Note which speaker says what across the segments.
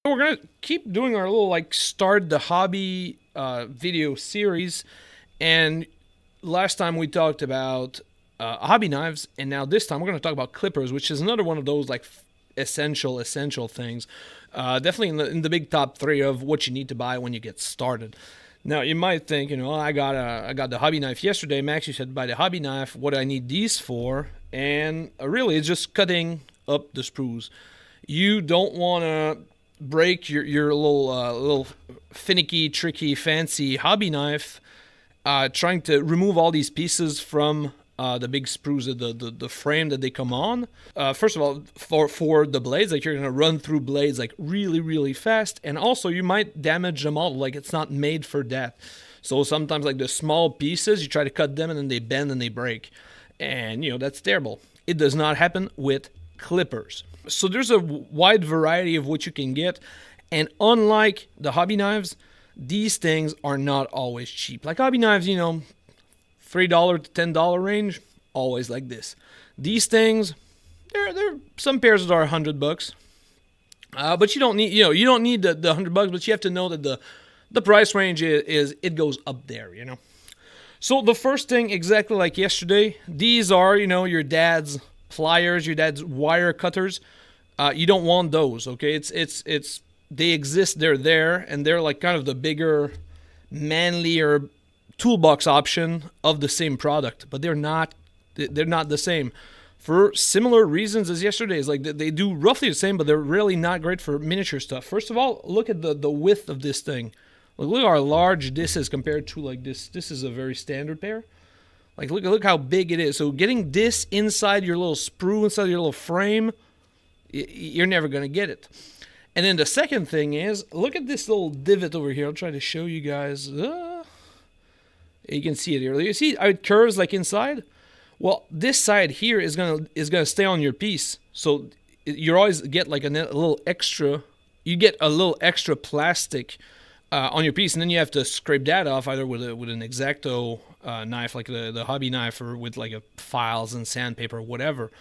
Speaker 1: We're gonna keep doing our little like start the hobby video series, and last time we talked about hobby knives, and now this time we're gonna talk about clippers, which is another one of those like essential things. Definitely in the big top three of what you need to buy when you get started. Now you might think, I got the hobby knife yesterday. Max, you said buy the hobby knife. What do I need these for? And really, it's just cutting up the sprues. You don't want to break your little finicky, tricky, fancy hobby knife trying to remove all these pieces from the big sprues of the frame that they come on. First of all, for the blades, like you're gonna run through blades like really fast, and also you might damage the model. Like it's not made for that. So sometimes like the small pieces, you try to cut them and then they bend and they break, and that's terrible. It does not happen with clippers. So there's a wide variety of what you can get, and unlike the hobby knives, these things are not always cheap. Like hobby knives, $3 to $10 range, always like this. These things, there some pairs that are $100, but you don't need the $100, but you have to know that the price range is it goes up there. So the first thing, exactly like yesterday, these are your dad's pliers, your dad's wire cutters. You don't want those, okay? It's they exist, they're there, and they're like kind of the bigger, manlier toolbox option of the same product, but they're not the same for similar reasons as yesterday's. Like they do roughly the same, but they're really not great for miniature stuff. First of all, look at the width of this thing. Look how large this is compared to like this. This is a very standard pair. Like look how big it is. So getting this inside your little sprue, inside your little frame, you're never gonna get it. And then the second thing is, look at this little divot over here. I'll try to show you guys. You can see it here. You see how it curves like inside? Well, this side here is gonna stay on your piece. So you always get like a little extra. You get a little extra plastic on your piece, and then you have to scrape that off either with an X-Acto knife, like the hobby knife, or with like files and sandpaper, whatever.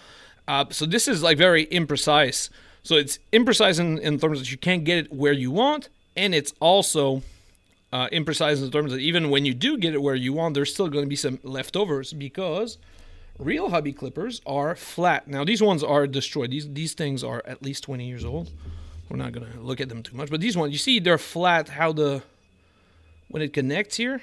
Speaker 1: So this is like very imprecise. So it's imprecise in terms that you can't get it where you want, and it's also imprecise in terms that even when you do get it where you want, there's still going to be some leftovers because real hobby clippers are flat. Now these ones are destroyed. These things are at least 20 years old. We're not going to look at them too much, but these ones, you see they're flat. When it connects here,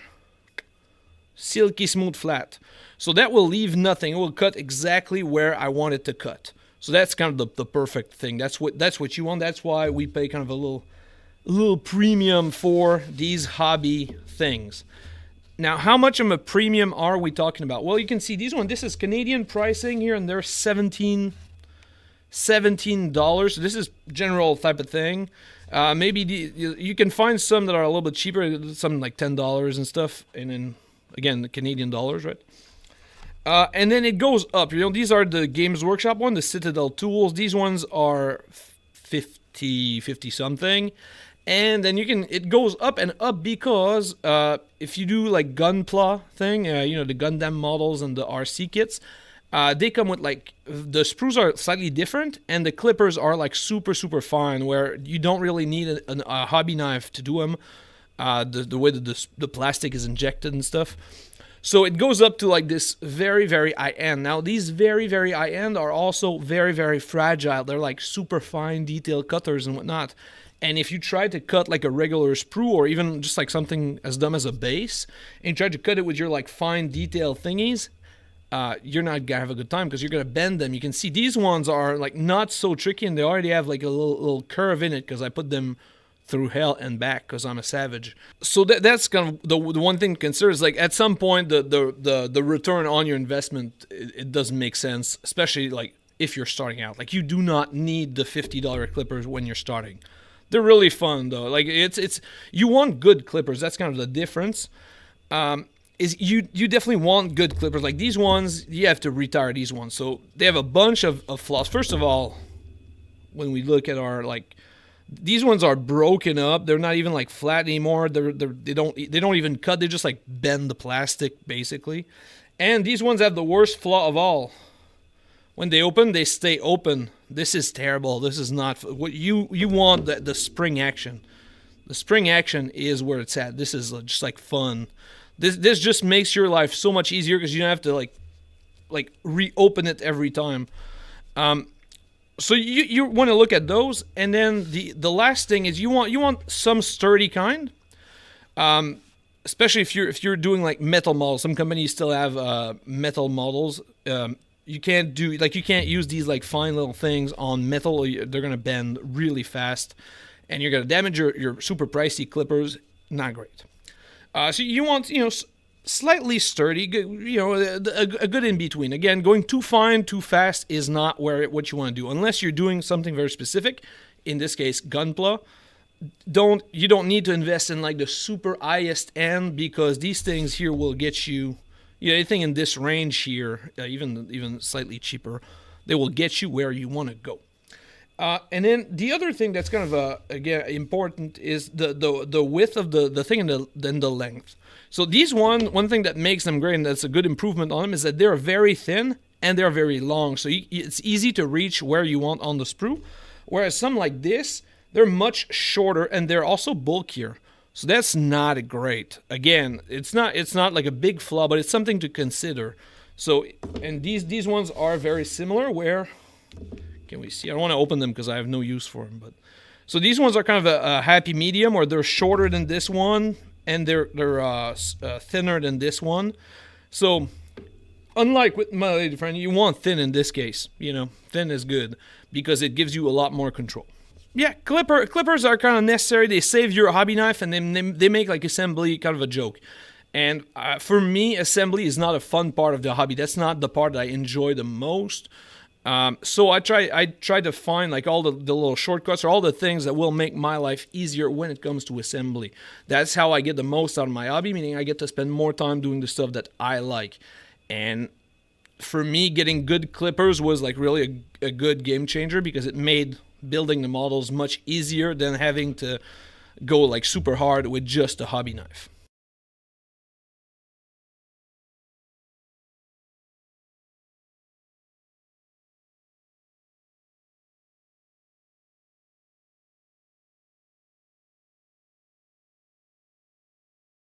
Speaker 1: silky smooth flat. So that will leave nothing. It will cut exactly where I want it to cut. So that's kind of the perfect thing. That's what you want. That's why we pay kind of a little premium for these hobby things. Now, how much of a premium are we talking about? Well, you can see these ones. This is Canadian pricing here, and they're $17. So this is general type of thing. Maybe you can find some that are a little bit cheaper, some like $10 and stuff, and then again the Canadian dollars, right? And then it goes up. These are the Games Workshop one, the Citadel tools. These ones are 50 something. And then it goes up and up because if you do like Gunpla thing, the Gundam models and the RC kits, they come with like, the sprues are slightly different and the clippers are like super fine, where you don't really need a hobby knife to do them, the way that the plastic is injected and stuff. So it goes up to like this very high end. Now these very high end are also very fragile. They're like super fine detail cutters and whatnot. And if you try to cut like a regular sprue or even just like something as dumb as a base, and you try to cut it with your like fine detail thingies, you're not gonna have a good time because you're gonna bend them. You can see these ones are like not so tricky, and they already have like a little curve in it because I put them through hell and back because I'm a savage. So that's kind of the one thing to consider is like at some point the return on your investment, it doesn't make sense, especially like if you're starting out. Like you do not need the $50 clippers when you're starting. They're really fun though. Like it's you want good clippers. That's kind of the difference. Is you definitely want good clippers. Like these ones, you have to retire these ones. So they have a bunch of flaws. First of all, when we look at our like, these ones are broken up. They're not even like flat anymore. They don't even cut. They just like bend the plastic basically. And these ones have the worst flaw of all, When they open, they stay open. This is terrible. This is not what you want. The spring action. The spring action is where it's at. This is just like fun. This just makes your life so much easier because you don't have to like reopen it every time. So you want to look at those, and then the last thing is you want some sturdy kind. Especially if you're doing like metal models. Some companies still have metal models. You can't use these like fine little things on metal. They're gonna bend really fast, and you're gonna damage your super pricey clippers. Not great. So you want slightly sturdy, a good in between. Again, going too fine, too fast is not what you want to do unless you're doing something very specific. In this case, gunpla. You don't need to invest in like the super highest end, because these things here will get you, anything in this range here, even slightly cheaper, they will get you where you want to go. And then the other thing that's kind of again important is the width of the thing and the length. So these one thing that makes them great, and that's a good improvement on them, is that they're very thin and they're very long. So it's easy to reach where you want on the sprue. Whereas some like this, they're much shorter and they're also bulkier. So that's not great. Again, it's not like a big flaw, but it's something to consider. So, and these ones are very similar. Where can we see? I don't want to open them because I have no use for them. But so these ones are kind of a happy medium, or they're shorter than this one, and they're thinner than this one. So unlike with my lady friend, you want thin in this case. Thin is good because it gives you a lot more control. Yeah, clippers are kind of necessary. They save your hobby knife, and they make like assembly kind of a joke. And for me, assembly is not a fun part of the hobby. That's not the part that I enjoy the most. So I try to find like all the little shortcuts, or all the things that will make my life easier when it comes to assembly. That's how I get the most out of my hobby, meaning I get to spend more time doing the stuff that I like. And for me, getting good clippers was like really a good game changer, because it made building the models much easier than having to go like super hard with just a hobby knife.